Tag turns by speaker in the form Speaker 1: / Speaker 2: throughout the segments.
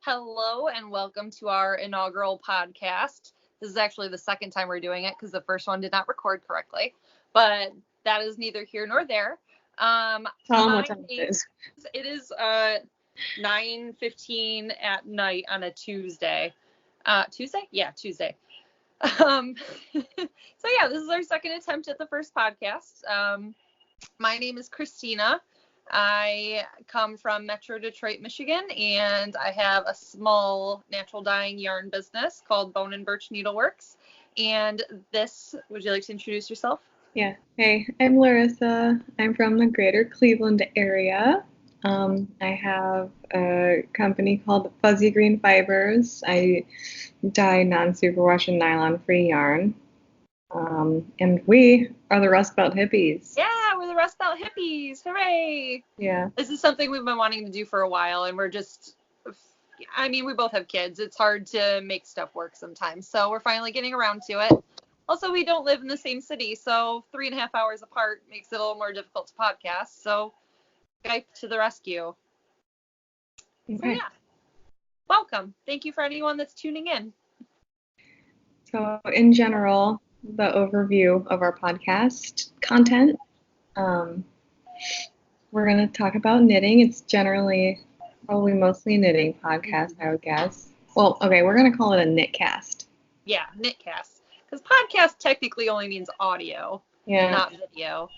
Speaker 1: Hello and welcome to our inaugural podcast. This is actually the second time we're doing it because the first one did not record correctly, but that is neither here nor there.
Speaker 2: Tell them what time it is.
Speaker 1: It is 9:15 at night on a Tuesday. Tuesday? Yeah, Tuesday. So yeah, this is our second attempt at the first podcast. My name is Christina. I come from Metro Detroit, Michigan, and I have a small natural dyeing yarn business called Bone and Birch Knitworks. And would you like to introduce yourself?
Speaker 2: Yeah. Hey, I'm Larissa. I'm from the greater Cleveland area. I have a company called Fuzzzy Green Fibers. I dye non-superwash and nylon-free yarn. And we are the Rustbelt Hippies.
Speaker 1: Yeah, we're the Rustbelt Hippies. Hooray!
Speaker 2: Yeah.
Speaker 1: This is something we've been wanting to do for a while, and we both have kids. It's hard to make stuff work sometimes, so we're finally getting around to it. Also, we don't live in the same city, so 3.5 hours apart makes it a little more difficult to podcast, so Skype to the rescue. Okay. So yeah, welcome. Thank you for anyone that's tuning in.
Speaker 2: So in general, the overview of our podcast content. We're going to talk about knitting. It's generally probably mostly a knitting podcast, I would guess. Well, okay, we're going to call it a knitcast.
Speaker 1: Yeah, knitcast. Because podcast technically only means audio, not video.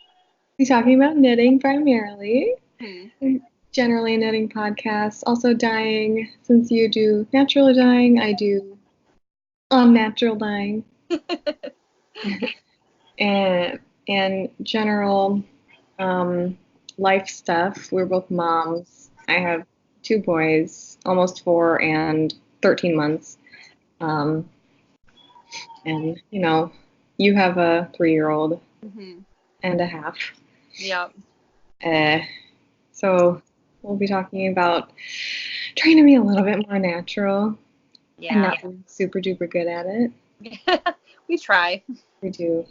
Speaker 2: We're talking about knitting primarily. Generally a knitting podcast. Also dyeing. Since you do natural dyeing, I do unnatural dyeing. and general life stuff. We're both moms. I have 2 boys, almost 4 and 13 months. And you have a 3-year-old and a half.
Speaker 1: Yep.
Speaker 2: So we'll be talking about trying to be a little bit more natural.
Speaker 1: Yeah.
Speaker 2: And not being super duper good at it.
Speaker 1: We try.
Speaker 2: We do.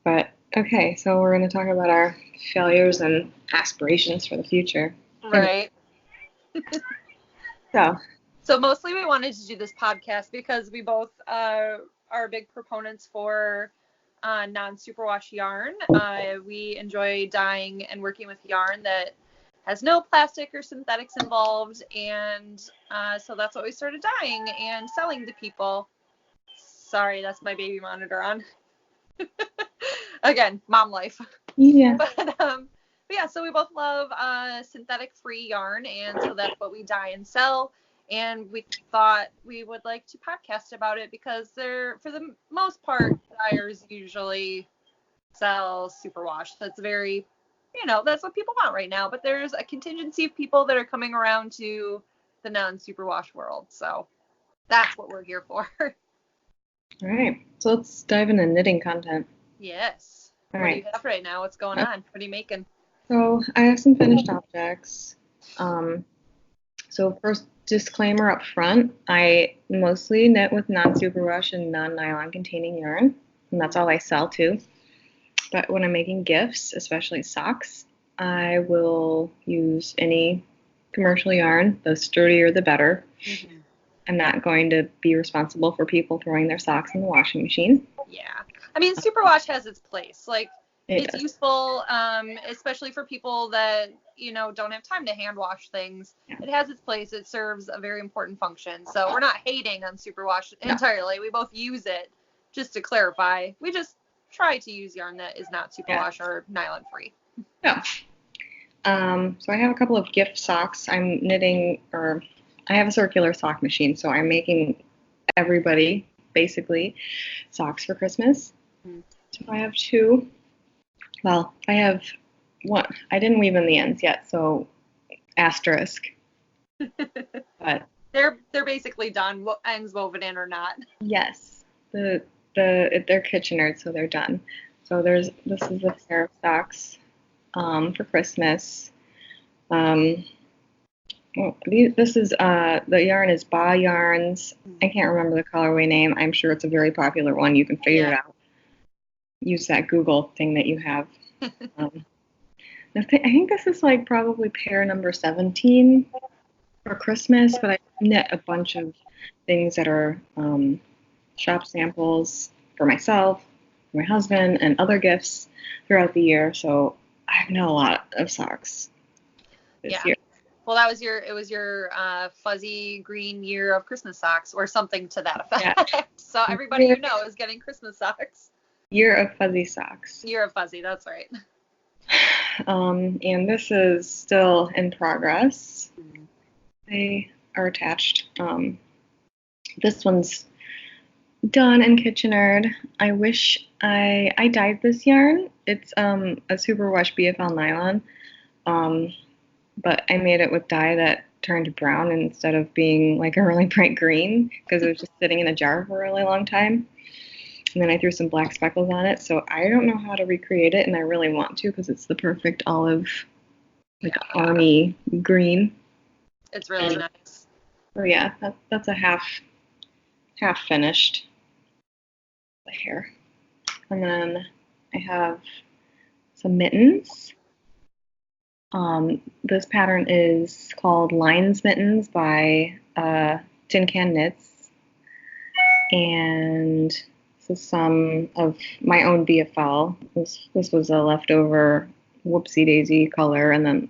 Speaker 2: But, okay, so we're going to talk about our failures and aspirations for the future.
Speaker 1: Right.
Speaker 2: So
Speaker 1: mostly we wanted to do this podcast because we both are big proponents for non-superwash yarn. We enjoy dyeing and working with yarn that has no plastic or synthetics involved, and so that's what we started dyeing and selling to people. Sorry, that's my baby monitor on. Again, mom life.
Speaker 2: Yeah.
Speaker 1: But yeah, so we both love synthetic-free yarn, and so that's what we dye and sell. And we thought we would like to podcast about it because for the most part, dyers usually sell superwash. That's very, that's what people want right now. But there's a contingency of people that are coming around to the non-superwash world. So that's what we're here for.
Speaker 2: All right, so let's dive into knitting content.
Speaker 1: Yes.
Speaker 2: All
Speaker 1: what
Speaker 2: right.
Speaker 1: do you have right now? What's going on? What are you making?
Speaker 2: So I have some finished objects. So first disclaimer up front, I mostly knit with non-superwash and non-nylon containing yarn, and that's all I sell too. But when I'm making gifts, especially socks, I will use any commercial yarn. The sturdier the better. Mm-hmm. I'm not going to be responsible for people throwing their socks in the washing machine.
Speaker 1: Yeah. I mean, superwash has its place. It's
Speaker 2: does.
Speaker 1: useful, especially for people that, don't have time to hand wash things. Yeah. It has its place. It serves a very important function. So we're not hating on superwash entirely. We both use it. Just to clarify, we just try to use yarn that is not superwash or nylon free.
Speaker 2: Yeah. So I have a couple of gift socks. I'm knitting, I have a circular sock machine, so I'm making everybody, basically, socks for Christmas. Mm-hmm. So I have 2. Well, I have 1. I didn't weave in the ends yet, so asterisk. But
Speaker 1: they're basically done, ends woven in or not.
Speaker 2: Yes. They're Kitchenered, so they're done. So this is a pair of socks for Christmas. This is the yarn is Ba Yarns. I can't remember the colorway name. I'm sure it's a very popular one. You can figure it out. Use that Google thing that you have. I think this is probably pair number 17. for Christmas, but I knit a bunch of things that are shop samples for myself, for my husband, and other gifts throughout the year. So I've knit a lot of socks this year.
Speaker 1: Well, it was your fuzzy green year of Christmas socks or something to that effect. Yeah. So everybody you know is getting Christmas socks.
Speaker 2: Year of fuzzy socks.
Speaker 1: Year of fuzzy, that's right.
Speaker 2: And this is still in progress. They are attached. This one's done in Kitchener. I wish I dyed this yarn. It's a superwash BFL nylon. But I made it with dye that turned brown instead of being like a really bright green because it was just sitting in a jar for a really long time. And then I threw some black speckles on it. So I don't know how to recreate it, and I really want to because it's the perfect olive, like army green.
Speaker 1: It's really nice.
Speaker 2: Oh yeah, that's a half finished. The hair. And then I have some mittens. This pattern is called Lines Mittens by Tincan Knits, and this is some of my own BFL. This was a leftover whoopsie daisy color, and then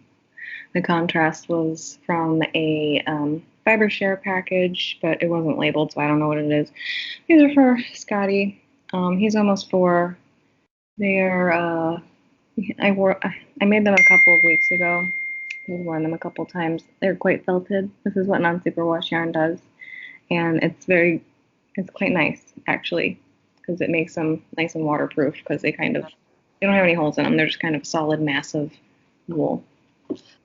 Speaker 2: the contrast was from a fiber share package, but it wasn't labeled, so I don't know what it is. These are for Scotty. He's almost 4. They are. I made them a couple of weeks ago. I've worn them a couple times. They're quite felted. This is what non-superwash yarn does, and it's quite nice actually, because it makes them nice and waterproof because they don't have any holes in them. They're just kind of a solid mass of wool.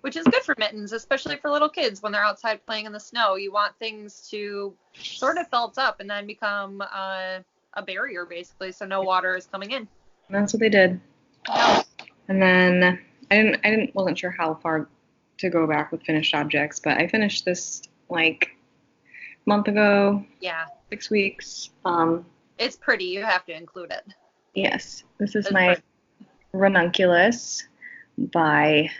Speaker 1: Which is good for mittens, especially for little kids when they're outside playing in the snow. You want things to sort of felt up and then become a barrier basically, so no water is coming in.
Speaker 2: And that's what they did. No. And then I wasn't sure how far to go back with finished objects, but I finished this like a month ago.
Speaker 1: Yeah.
Speaker 2: 6 weeks.
Speaker 1: It's pretty. You have to include it.
Speaker 2: Yes. This is my Ranunculus by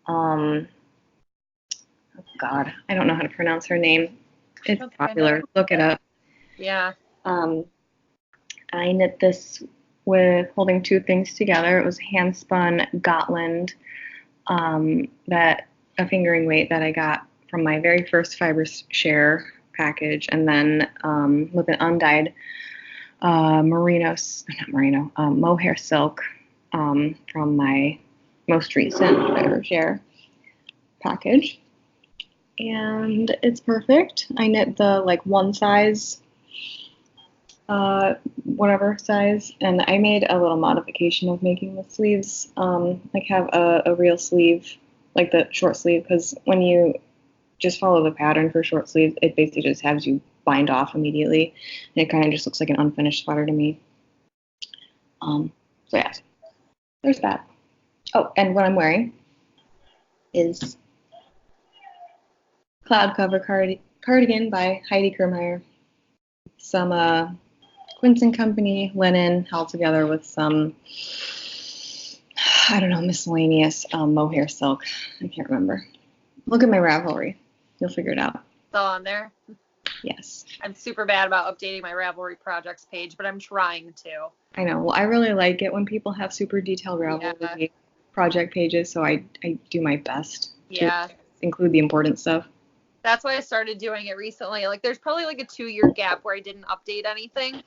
Speaker 2: oh God, I don't know how to pronounce her name. It's popular. Look it up.
Speaker 1: Yeah.
Speaker 2: I knit this with holding 2 things together. It was hand spun Gotland, that a fingering weight that I got from my very first fiber share package, and then with an undyed mohair silk from my most recent fiber share package. And it's perfect. I knit the like one size, whatever size, and I made a little modification of making the sleeves like have a real sleeve, like the short sleeve, because when you just follow the pattern for short sleeves, it basically just has you bind off immediately, and it kind of just looks like an unfinished sweater to me. So yeah, there's that. Oh, and what I'm wearing is Cloud Cover Cardigan by Heidi Kirrmaier. Some Quince & Company linen held together with some, I don't know, miscellaneous mohair silk. I can't remember. Look at my Ravelry. You'll figure it out.
Speaker 1: It's all on there?
Speaker 2: Yes.
Speaker 1: I'm super bad about updating my Ravelry projects page, but I'm trying to.
Speaker 2: I know. Well, I really like it when people have super detailed Ravelry project pages, so I do my best to include the important stuff.
Speaker 1: That's why I started doing it recently. Like, there's probably like a 2-year gap where I didn't update anything.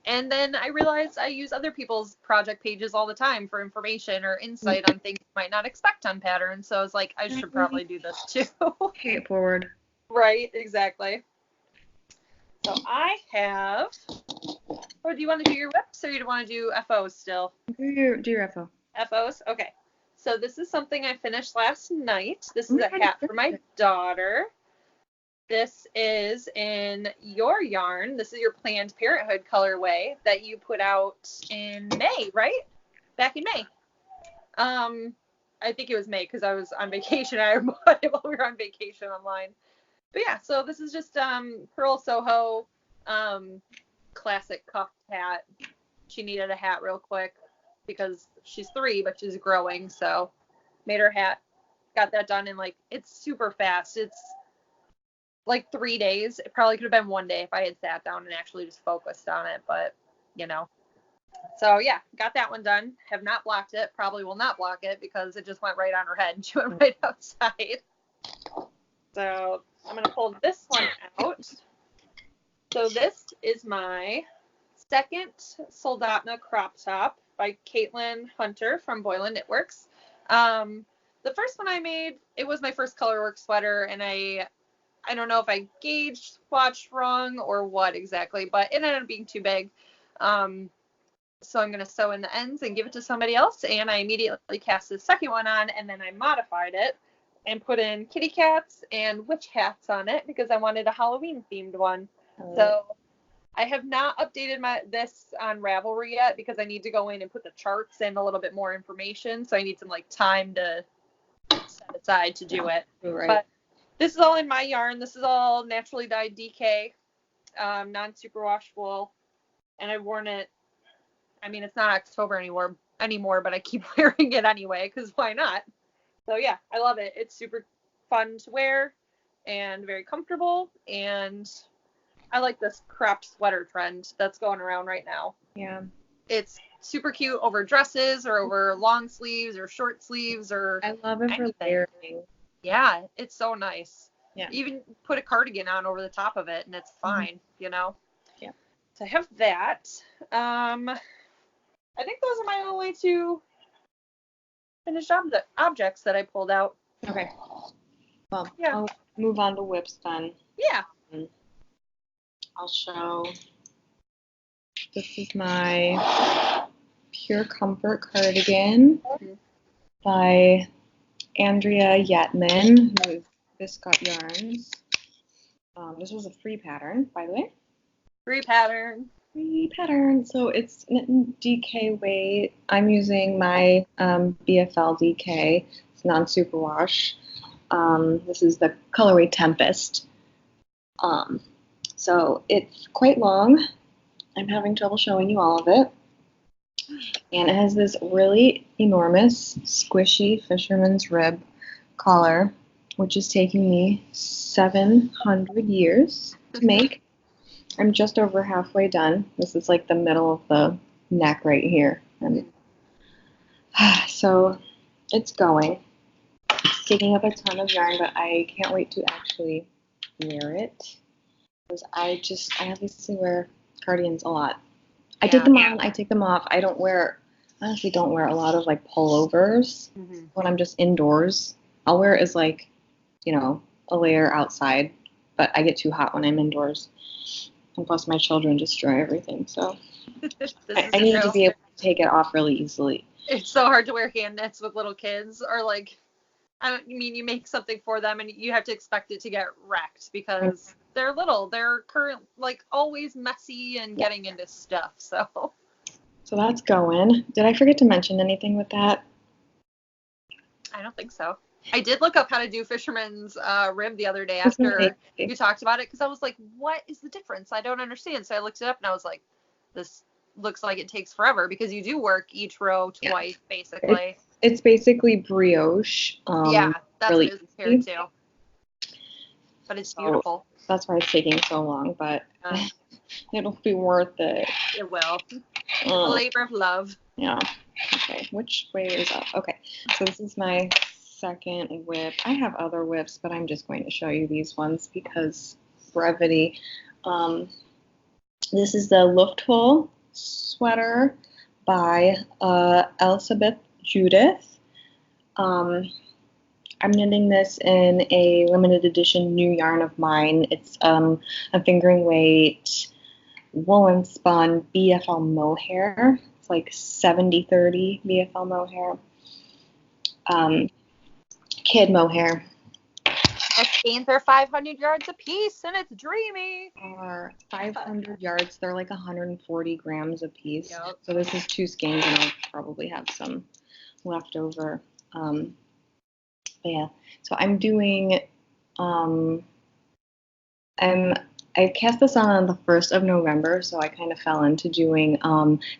Speaker 1: And then I realized I use other people's project pages all the time for information or insight on things you might not expect on patterns. So I was like, I should probably do this too.
Speaker 2: Pay it forward.
Speaker 1: Right, exactly. So I have, or do you want to do your whips or you want to do FOs still?
Speaker 2: Do your FO.
Speaker 1: FOs? Okay. So this is something I finished last night. This is a hat for my daughter. This is in your yarn. This is your Planned Parenthood colorway that you put out in May, right? Back in May. I think it was May because I was on vacation. I bought it while we were on vacation online. But yeah, so this is just Purl Soho classic cuffed hat. She needed a hat real quick because she's 3, but she's growing. So made her hat. Got that done in like, it's super fast. It's like 3 days. It probably could have been 1 day if I had sat down and actually just focused on it, but you know. So yeah, got that one done. Have not blocked it. Probably will not block it because it just went right on her head. She went right outside. So I'm going to pull this one out. So this is my second Soldotna crop top by Caitlin Hunter from Boyland Knitworks. The first one I made, it was my first colorwork sweater, and I don't know if I gauged, swatched wrong or what exactly, but it ended up being too big. So I'm going to sew in the ends and give it to somebody else, and I immediately cast the second one on, and then I modified it and put in kitty cats and witch hats on it because I wanted a Halloween themed one. So I have not updated this on Ravelry yet because I need to go in and put the charts and a little bit more information. So I need some like time to set aside to do it.
Speaker 2: Right.
Speaker 1: But this is all in my yarn. This is all naturally dyed DK, non-superwash wool, and I've worn it. I mean, it's not October anymore, but I keep wearing it anyway because why not? So yeah, I love it. It's super fun to wear and very comfortable, and I like this cropped sweater trend that's going around right now.
Speaker 2: Yeah.
Speaker 1: It's super cute over dresses or over long sleeves or short sleeves or
Speaker 2: I love it for layering.
Speaker 1: Yeah, it's so nice.
Speaker 2: Yeah.
Speaker 1: Even put a cardigan on over the top of it and it's fine, you know?
Speaker 2: Yeah.
Speaker 1: So I have that. I think those are my only two finished objects that I pulled out.
Speaker 2: Okay. Well,
Speaker 1: yeah.
Speaker 2: I'll move on to whips then.
Speaker 1: Yeah.
Speaker 2: I'll show. This is my Pure Comfort cardigan by Andrea Yetman, who is Biscuit Yarns. This was a free pattern, by the way.
Speaker 1: Free pattern.
Speaker 2: So it's knit in DK weight. I'm using my BFL DK. It's non-superwash. This is the colorway Tempest. So it's quite long. I'm having trouble showing you all of it. And it has this really enormous, squishy fisherman's rib collar, which is taking me 700 years to make. I'm just over halfway done. This is like the middle of the neck right here. And so it's going. It's taking up a ton of yarn, but I can't wait to actually wear it. Because I obviously wear cardigans a lot. I take them on, I take them off. I honestly don't wear a lot of like pullovers when I'm just indoors. I'll wear it as like, a layer outside, but I get too hot when I'm indoors. And plus my children destroy everything, so I need to be able to take it off really easily.
Speaker 1: It's so hard to wear hand knits with little kids, or like, you make something for them and you have to expect it to get wrecked because they're little. They're always messy and getting into stuff, so
Speaker 2: that's going. Did I forget to mention anything with that?
Speaker 1: I don't think so. I did look up how to do fisherman's rib the other day after you talked about it because I was like, what is the difference? I don't understand. So I looked it up and I was like, this looks like it takes forever because you do work each row twice, basically.
Speaker 2: It's basically brioche.
Speaker 1: That's
Speaker 2: really
Speaker 1: what it is here too. But it's beautiful.
Speaker 2: That's why it's taking so long, but it'll be worth it.
Speaker 1: It will. It's a labor of love.
Speaker 2: Yeah. Okay. Which way is up? Okay. So this is my second whip. I have other whips, but I'm just going to show you these ones because brevity. This is the Lufthul sweater by Elsebeth Judith. I'm knitting this in a limited edition new yarn of mine. It's a fingering weight woolen spun BFL mohair. It's like 70-30 BFL mohair. Kid mohair.
Speaker 1: Those skeins are 500 yards a piece, and it's dreamy.
Speaker 2: Are 500 yards. They're like 140 grams a piece.
Speaker 1: Yep.
Speaker 2: So this is 2 skeins, and I'll probably have some left over. Yeah. So I'm doing. I cast this on the 1st of November, so I kind of fell into doing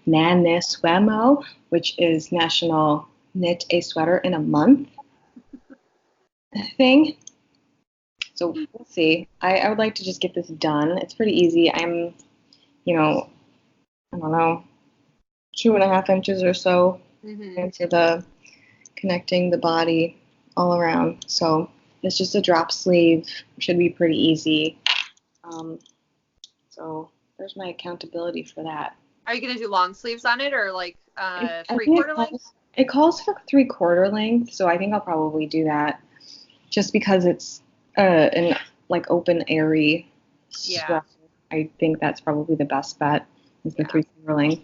Speaker 2: Naniswemo, which is National Knit a Sweater in a Month thing. So we'll see. I would like to just get this done. It's pretty easy. I'm, I don't know, 2.5 inches or so into the connecting the body all around. So it's just a drop sleeve. Should be pretty easy. So there's my accountability for that.
Speaker 1: Are you gonna do long sleeves on it, or like 3/4 length?
Speaker 2: It calls for 3/4 length, so I think I'll probably do that, just because it's an like open airy sweater. I think that's probably the best bet, is the 3/4 length,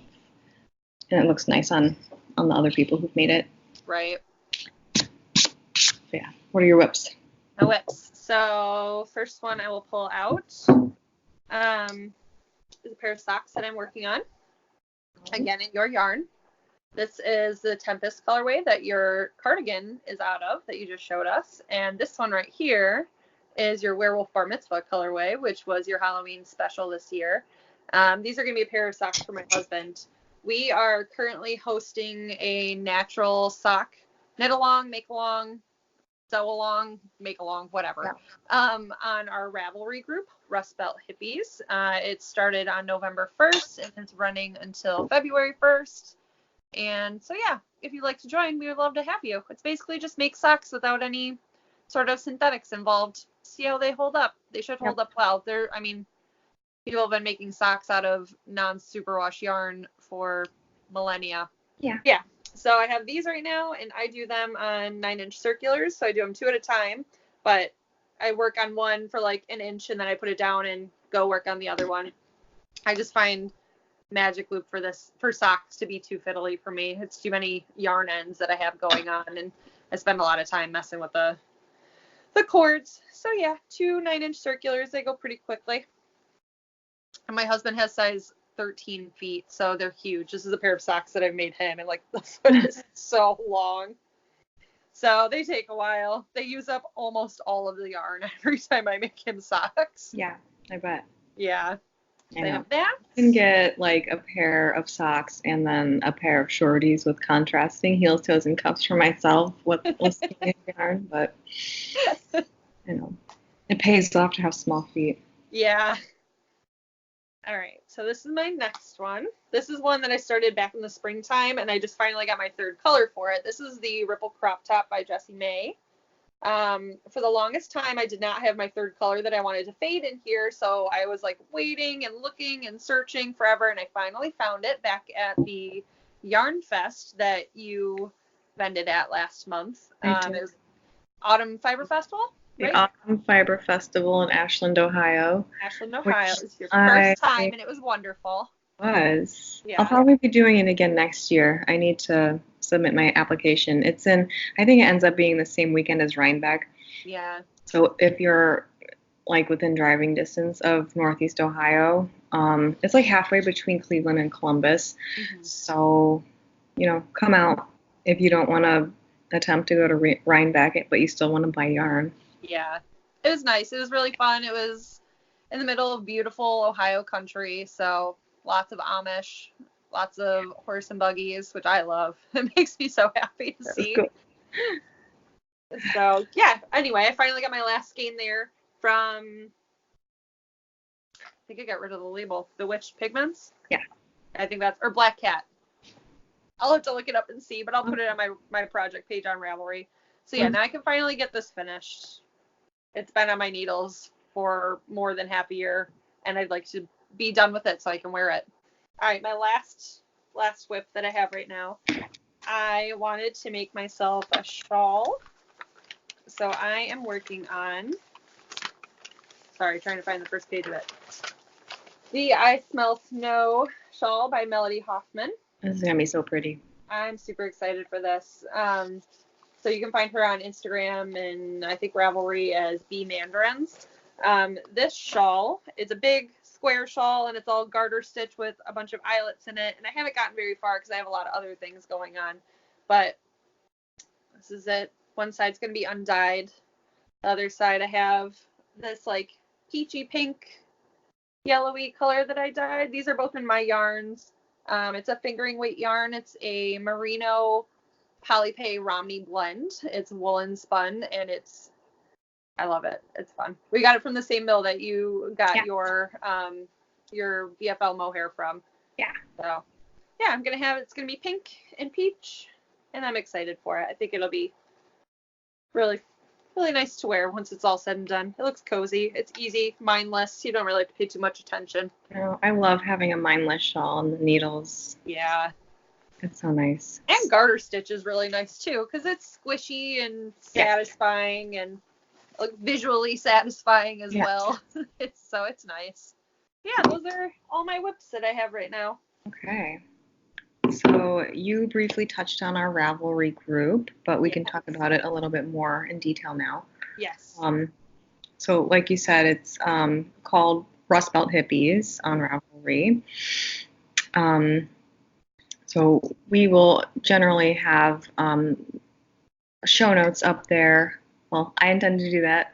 Speaker 2: and it looks nice on the other people who've made it.
Speaker 1: Right.
Speaker 2: So yeah. What are your whips?
Speaker 1: My whips. So first one I will pull out is a pair of socks that I'm working on. Again, in your yarn. This is the Tempest colorway that your cardigan is out of, that you just showed us. And this one right here is your Werewolf Bar Mitzvah colorway, which was your Halloween special this year. These are going to be a pair of socks for my husband. We are currently hosting a natural sock knit along, make along, sew along, make along, whatever, on our Ravelry group, Rustbelt Hippies. It started on November 1st and it's running until February 1st. And so, yeah, if you'd like to join, we would love to have you. It's basically just make socks without any sort of synthetics involved. See how they hold up. They should hold up well. People have been making socks out of non-superwash yarn for millennia. Yeah. So I have these right now, and I do them on 9-inch circulars. So I do them 2 at a time, but I work on one for like an inch, and then I put it down and go work on the other one. I just find magic loop for socks to be too fiddly for me. It's too many yarn ends that I have going on, and I spend a lot of time messing with the cords. So yeah, 2 9-inch circulars. They go pretty quickly. And my husband has size 13 feet, so they're huge. This is a pair of socks that I've made him, and like the foot is so long. So they take a while. They use up almost all of the yarn every time I make him socks.
Speaker 2: Yeah, I bet.
Speaker 1: Yeah.
Speaker 2: I know. That. You can get like a pair of socks and then a pair of shorties with contrasting heels, toes, and cuffs for myself with yarn, but it pays off to have small feet.
Speaker 1: Yeah. All right, so this is my next one. This is one that I started back in the springtime, and I just finally got my third color for it. This is the Ripple Crop Top by Jessie May. For the longest time, I did not have my third color that I wanted to fade in here, so I was like waiting and looking and searching forever, and I finally found it back at the Yarn Fest that you vended at last month. It was Autumn Fiber Festival.
Speaker 2: The Autumn Fiber Festival in Ashland, Ohio.
Speaker 1: Ashland, Ohio. It was your first time, and it was wonderful.
Speaker 2: Yeah. I'll probably be doing it again next year. I need to submit my application. I think it ends up being the same weekend as Rhinebeck.
Speaker 1: Yeah.
Speaker 2: So if you're like within driving distance of Northeast Ohio, it's like halfway between Cleveland and Columbus. Mm-hmm. So, come out if you don't want to attempt to go to Rhinebeck, but you still want to buy yarn.
Speaker 1: Yeah, it was nice. It was really fun. It was in the middle of beautiful Ohio country, so lots of Amish, lots of horse and buggies, which I love. It makes me so happy to see. Cool. So, yeah, anyway, I finally got my last skein there from, I think I got rid of the label, Bewitched Pigments?
Speaker 2: Yeah.
Speaker 1: I think or Black Cat. I'll have to look it up and see, but I'll put it on my project page on Ravelry. So, yeah, now I can finally get this finished. It's been on my needles for more than half a year, and I'd like to be done with it so I can wear it. All right, my last whip that I have right now. I wanted to make myself a shawl. So I am working on, trying to find the first page of it. The I Smell Snow shawl by Melody Hoffman.
Speaker 2: This is going to be so pretty.
Speaker 1: I'm super excited for this. So you can find her on Instagram and I think Ravelry as B Mandarins. This shawl is a big square shawl and it's all garter stitch with a bunch of eyelets in it. And I haven't gotten very far because I have a lot of other things going on. But this is it. One side's going to be undyed. The other side I have this like peachy pink, yellowy color that I dyed. These are both in my yarns. It's a fingering weight yarn. It's a Merino Polypay Romney blend. It's woolen spun and I love it. It's fun. We got it from the same mill that you got your VFL mohair from.
Speaker 2: Yeah.
Speaker 1: So, yeah, I'm going to have it. It's going to be pink and peach, and I'm excited for it. I think it'll be really, really nice to wear once it's all said and done. It looks cozy. It's easy, mindless. You don't really have to pay too much attention.
Speaker 2: I love having a mindless shawl and the needles.
Speaker 1: Yeah.
Speaker 2: It's so nice.
Speaker 1: And garter stitch is really nice, too, because it's squishy and satisfying and visually satisfying as well. It's nice. Yeah, those are all my whips that I have right now.
Speaker 2: Okay. So you briefly touched on our Ravelry group, but we can talk about it a little bit more in detail now.
Speaker 1: Yes.
Speaker 2: So like you said, it's called Rustbelt Hippies on Ravelry. So we will generally have show notes up there. Well, I intend to do that.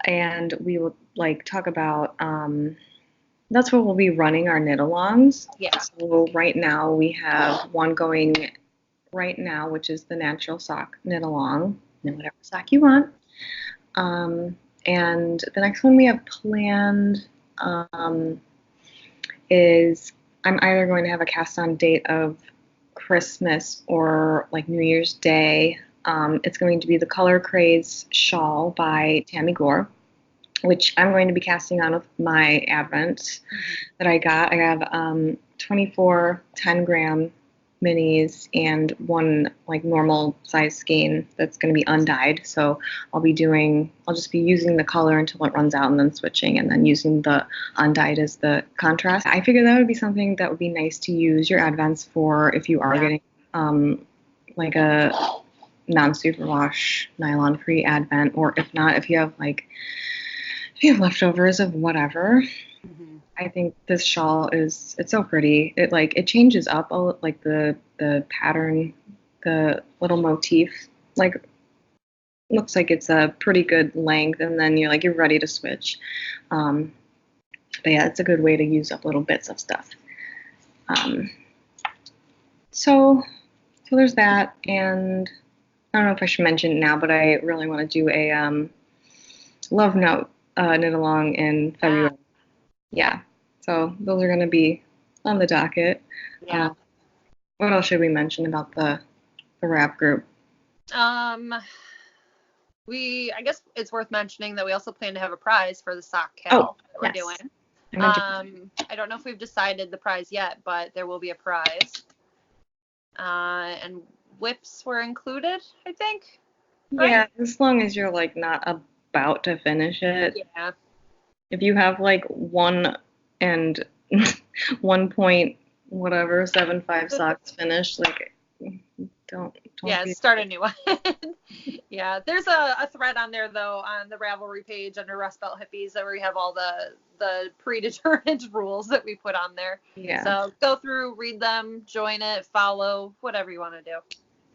Speaker 2: And we will talk about, that's what we'll be running our knit-alongs.
Speaker 1: Yeah.
Speaker 2: So right now we have one going right now, which is the natural sock knit-along. Knit whatever sock you want. And the next one we have planned is I'm either going to have a cast-on date of Christmas or New Year's Day. It's going to be the Color Craze shawl by Tammy Gore, which I'm going to be casting on with my Advent that I got. I have 24 10-gram minis and one normal size skein that's going to be undyed. So I'll just be using the color until it runs out and then switching and then using the undyed as the contrast. I figured that would be something that would be nice to use your Advents for if you are getting a non-superwash nylon-free Advent, or if not, if you have leftovers of whatever. I think this shawl it's so pretty. It changes up the pattern, the little motif. Looks like it's a pretty good length, and then you're ready to switch. But yeah, it's a good way to use up little bits of stuff. So there's that, and I don't know if I should mention it now, but I really want to do a love note knit along in February. Yeah, so those are going to be on the docket.
Speaker 1: Yeah.
Speaker 2: What else should we mention about the rap group?
Speaker 1: I guess it's worth mentioning that we also plan to have a prize for the sock cal that we're doing. I don't know if we've decided the prize yet, but there will be a prize. And whips were included, I think. Right?
Speaker 2: Yeah, as long as you're not about to finish it.
Speaker 1: Yeah.
Speaker 2: If you have 1 and 1.75 socks finished, don't
Speaker 1: start a new one. Yeah, there's a thread on there though on the Ravelry page under Rustbelt Hippies where we have all the predetermined rules that we put on there.
Speaker 2: Yeah.
Speaker 1: So go through, read them, join it, follow, whatever you want to do.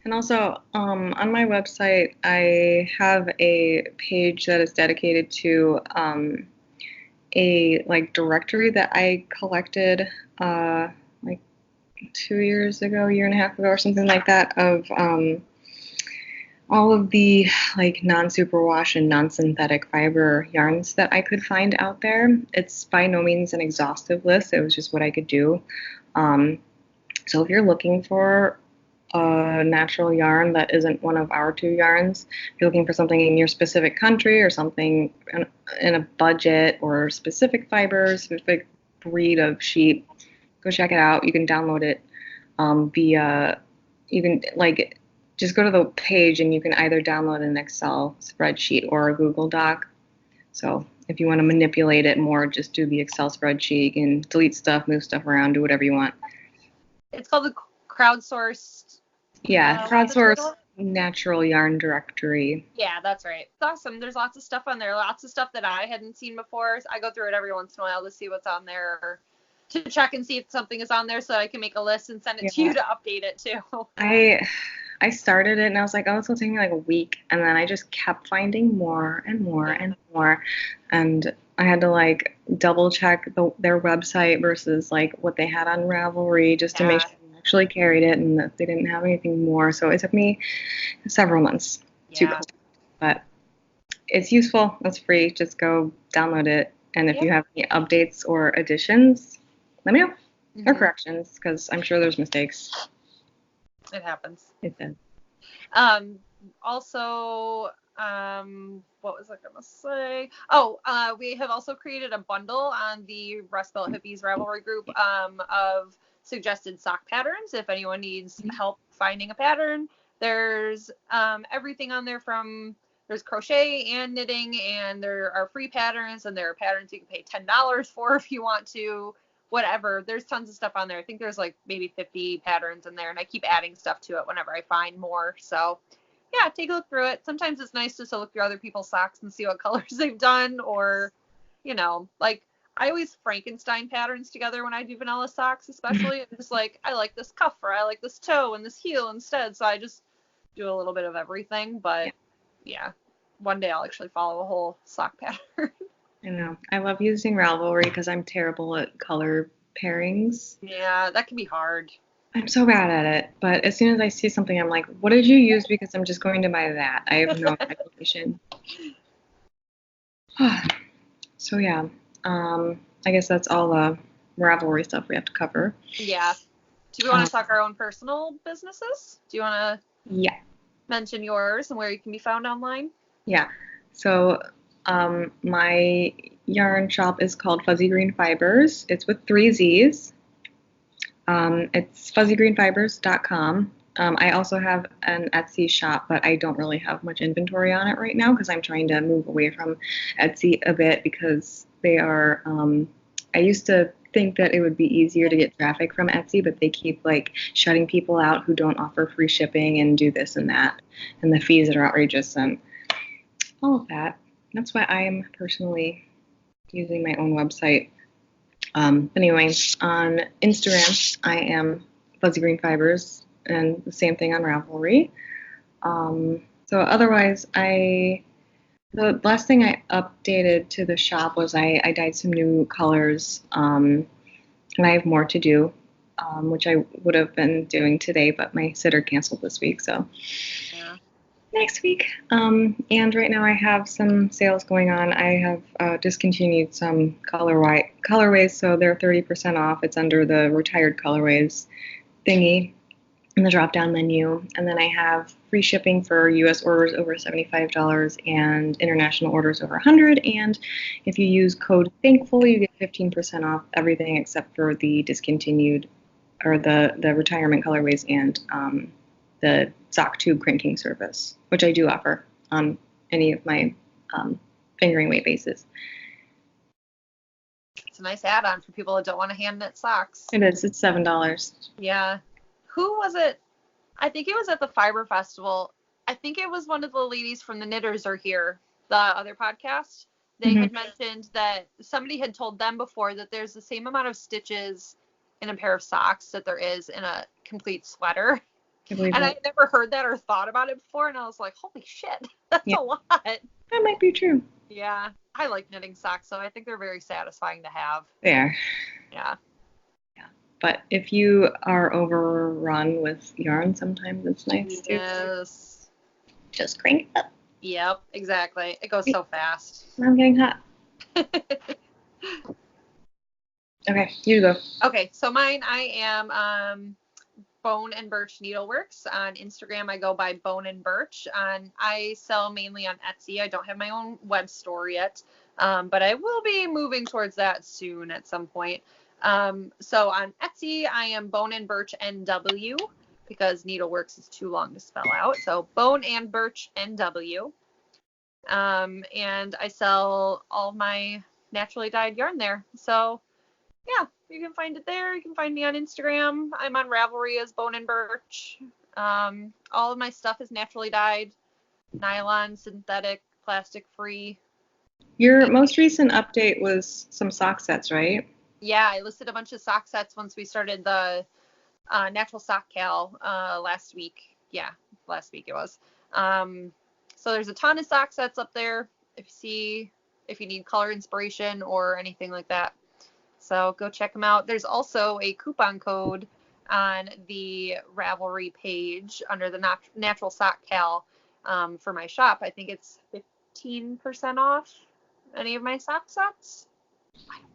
Speaker 2: And also, on my website, I have a page that is dedicated to a directory that I collected 2 years ago, year and a half ago, or something like that, of all of the non-superwash and non-synthetic fiber yarns that I could find out there. It's by no means an exhaustive list. It was just what I could do. So if you're looking for a natural yarn that isn't one of our 2 yarns, if you're looking for something in your specific country or something in a budget or specific fibers, specific breed of sheep, go check it out. You can download it you can just go to the page and you can either download an Excel spreadsheet or a Google Doc. So if you want to manipulate it more, just do the Excel spreadsheet. You can delete stuff, move stuff around, do whatever you want.
Speaker 1: It's called the crowdsourced.
Speaker 2: Yeah, crowdsourced natural yarn directory.
Speaker 1: Yeah, that's right. It's awesome. There's lots of stuff on there. Lots of stuff that I hadn't seen before. I go through it every once in a while to see what's on there, or to check and see if something is on there so I can make a list and send it to you to update it too.
Speaker 2: I started it and I was like, oh, it's going to take me a week. And then I just kept finding more and more and more. And I had to double check their website versus what they had on Ravelry just to make sure they actually carried it and that they didn't have anything more. So it took me several months to But it's useful. It's free. Just go download it. And if you have any updates or additions, let me know. Or corrections, because I'm sure there's mistakes.
Speaker 1: It happens.
Speaker 2: It does.
Speaker 1: Also, what was I gonna say? Oh, we have also created a bundle on the Rustbelt Hippies Ravelry group of suggested sock patterns. If anyone needs help finding a pattern, there's everything on there from there's crochet and knitting, and there are free patterns, and there are patterns you can pay $10 for if you want to. Whatever. There's tons of stuff on there. I think there's like maybe 50 patterns in there, and I keep adding stuff to it whenever I find more. So yeah, take a look through it. Sometimes it's nice just to look through other people's socks and see what colors they've done, or, you know, like I always Frankenstein patterns together when I do vanilla socks, especially. I'm just like, I like this cuff, or I like this toe and this heel instead. So I just do a little bit of everything. But yeah, one day I'll actually follow a whole sock pattern.
Speaker 2: I know. I love using Ravelry because I'm terrible at color pairings.
Speaker 1: Yeah, that can be hard.
Speaker 2: I'm so bad at it. But as soon as I see something, I'm like, what did you use? Because I'm just going to buy that. I have no explanation. So yeah, I guess that's all the Ravelry stuff we have to cover.
Speaker 1: Yeah. Do we want to talk our own personal businesses? Do you want
Speaker 2: to
Speaker 1: mention yours and where you can be found online?
Speaker 2: Yeah. So my yarn shop is called Fuzzy Green Fibers. It's with 3 Z's. It's fuzzygreenfibers.com. I also have an Etsy shop, but I don't really have much inventory on it right now because I'm trying to move away from Etsy a bit because they are, I used to think that it would be easier to get traffic from Etsy, but they keep like shutting people out who don't offer free shipping and do this and that, and the fees are outrageous and all of that. That's why I am personally using my own website. Anyway, on Instagram, I am Fuzzy Green Fibers, and the same thing on Ravelry. So otherwise, the last thing I updated to the shop was I dyed some new colors, and I have more to do, which I would have been doing today, but my sitter canceled this week, so next week. And right now I have some sales going on. I have discontinued some colorways, so they're 30% off. It's under the retired colorways thingy in the drop-down menu. And then I have free shipping for U.S. orders over $75 and international orders over $100. And if you use code THANKFUL, you get 15% off everything except for the discontinued or the retirement colorways and the sock tube cranking service, which I do offer on any of my fingering weight bases.
Speaker 1: It's a nice add-on for people that don't want to hand knit socks.
Speaker 2: It is. It's $7.
Speaker 1: Yeah. Who was it? I think it was at the Fiber Festival. I think it was one of the ladies from the Knitters Are Here, the other podcast. They had mentioned that somebody had told them before that there's the same amount of stitches in a pair of socks that there is in a complete sweater. And I never heard that or thought about it before, and I was like, holy shit, that's a lot.
Speaker 2: That might be true.
Speaker 1: Yeah, I like knitting socks, so I think they're very satisfying to have.
Speaker 2: They are.
Speaker 1: Yeah.
Speaker 2: But if you are overrun with yarn, sometimes it's nice to just crank it up.
Speaker 1: Yep, exactly. It goes so fast.
Speaker 2: I'm getting hot. Okay, you go.
Speaker 1: Okay, so mine, I am Bone and Birch Needleworks. On Instagram, I go by Bone and Birch. I sell mainly on Etsy. I don't have my own web store yet, but I will be moving towards that soon at some point. So on Etsy, I am Bone and Birch NW because Needleworks is too long to spell out. So Bone and Birch NW. And I sell all my naturally dyed yarn there. So yeah, you can find it there. You can find me on Instagram. I'm on Ravelry as Bone and Birch. All of my stuff is naturally dyed, nylon, synthetic, plastic free.
Speaker 2: Your most recent update was some sock sets, right?
Speaker 1: Yeah, I listed a bunch of sock sets once we started the Natural Sock Cal last week. Yeah, last week it was. So there's a ton of sock sets up there if you need color inspiration or anything like that. So go check them out. There's also a coupon code on the Ravelry page under the Natural Sock Cal. for my shop. I think it's 15% off any of my sock sets. I don't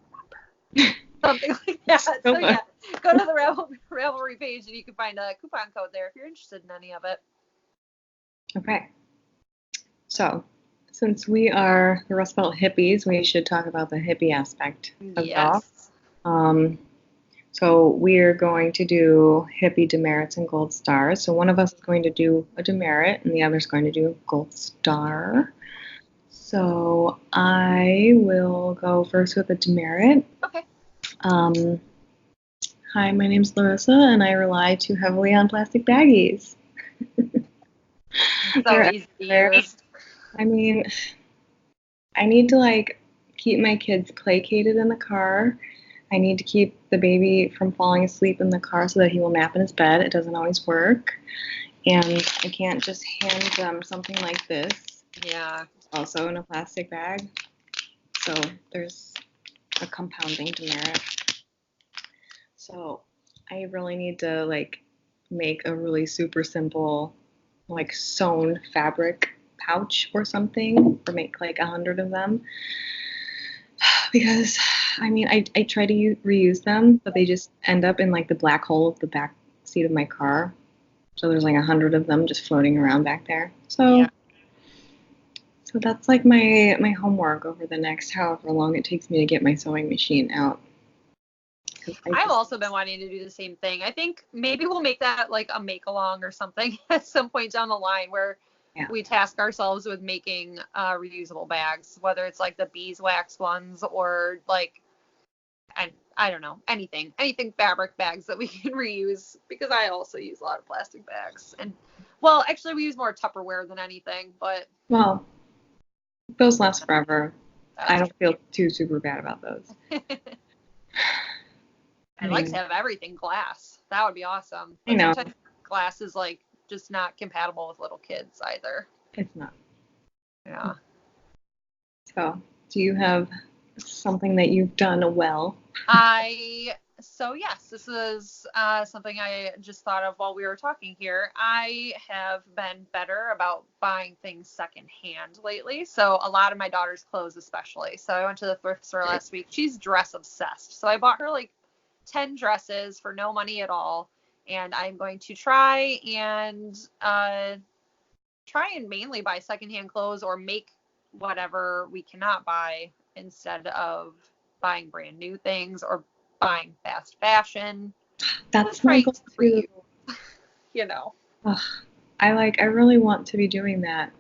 Speaker 1: remember. Something like that. So yeah, go to the Ravelry page and you can find a coupon code there if you're interested in any of it.
Speaker 2: Okay. So, since we are the Rustbelt Hippies, we should talk about the hippie aspect of it all. So we're going to do hippie demerits and gold stars. So one of us is going to do a demerit and the other is going to do a gold star. So I will go first with a demerit.
Speaker 1: Okay.
Speaker 2: Hi, my name's Larissa, and I rely too heavily on plastic baggies.
Speaker 1: So easy to use.
Speaker 2: I mean, I need to keep my kids placated in the car. I need to keep the baby from falling asleep in the car so that he will nap in his bed. It doesn't always work. And I can't just hand them something like this.
Speaker 1: Yeah.
Speaker 2: Also in a plastic bag. So there's a compounding demerit. So I really need to make a really super simple sewn fabric pouch or something, or make 100 of them. Because I try to reuse them, but they just end up in the black hole of the back seat of my car. So there's 100 of them just floating around back there. So So that's my homework over the next however long it takes me to get my sewing machine out.
Speaker 1: I've also been wanting to do the same thing. I think maybe we'll make that a make-along or something at some point down the line where we task ourselves with making reusable bags, whether it's the beeswax ones or and I don't know, anything fabric bags that we can reuse, because I also use a lot of plastic bags. And well, actually we use more Tupperware than anything, but
Speaker 2: well, those last forever. I don't feel too super bad about those.
Speaker 1: I'd like to have everything glass. That would be awesome. But
Speaker 2: I know.
Speaker 1: sometimes glass is just not compatible with little kids either.
Speaker 2: It's not.
Speaker 1: Yeah.
Speaker 2: So, do you have something that you've done well?
Speaker 1: So yes, this is something I just thought of while we were talking here. I have been better about buying things secondhand lately. So a lot of my daughter's clothes especially. So I went to the thrift store last week. She's dress obsessed. So I bought her 10 dresses for no money at all. And I'm going to try and mainly buy secondhand clothes or make whatever we cannot buy instead of buying brand new things or buying fast fashion.
Speaker 2: That's my goal too.
Speaker 1: You know.
Speaker 2: Ugh, I really want to be doing that.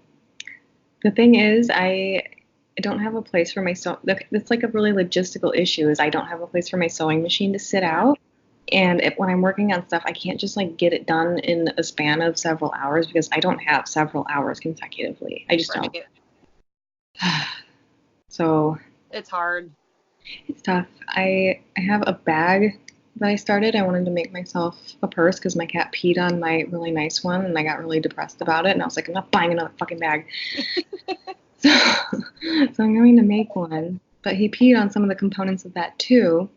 Speaker 2: The thing is, I don't have a place for my that's a really logistical issue, is I don't have a place for my sewing machine to sit out. And when I'm working on stuff, I can't just get it done in a span of several hours, because I don't have several hours consecutively. I just don't. So
Speaker 1: it's hard.
Speaker 2: It's tough. I have a bag that I started. I wanted to make myself a purse because my cat peed on my really nice one, and I got really depressed about it. And I was like, I'm not buying another fucking bag. So I'm going to make one. But he peed on some of the components of that too.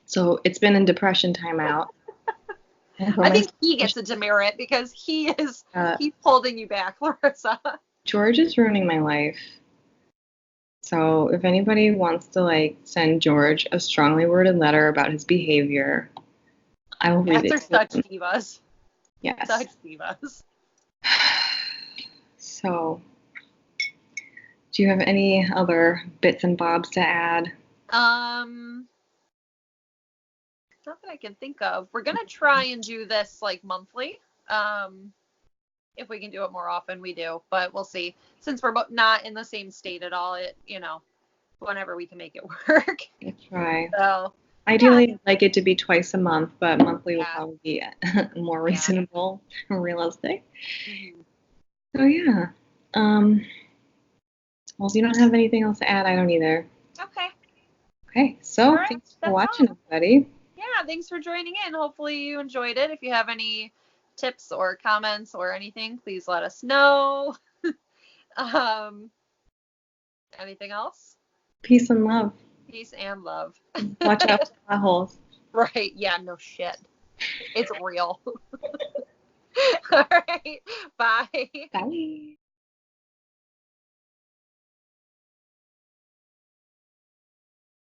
Speaker 2: So it's been in depression timeout.
Speaker 1: I think he gets a demerit because he's holding you back, Larissa.
Speaker 2: George is ruining my life. So if anybody wants to send George a strongly worded letter about his behavior, I will read it.
Speaker 1: They're such divas.
Speaker 2: Yes.
Speaker 1: Such divas.
Speaker 2: So, do you have any other bits and bobs to add?
Speaker 1: Not that I can think of. We're gonna try and do this monthly. If we can do it more often, we do, but we'll see. Since we're both not in the same state at all, whenever we can make it work.
Speaker 2: We'll try.
Speaker 1: So
Speaker 2: ideally, I'd like it to be twice a month, but monthly will probably be more reasonable and realistic.
Speaker 1: Mm-hmm.
Speaker 2: So yeah. Well, if you don't have anything else to add, I don't either. Okay. So thanks for watching, everybody.
Speaker 1: Yeah, thanks for joining in. Hopefully you enjoyed it. If you have any tips or comments or anything, please let us know. Anything else?
Speaker 2: Peace and love.
Speaker 1: Peace and love.
Speaker 2: Watch out for potholes.
Speaker 1: Right. Yeah, no shit. It's real. All right. Bye.
Speaker 2: Bye.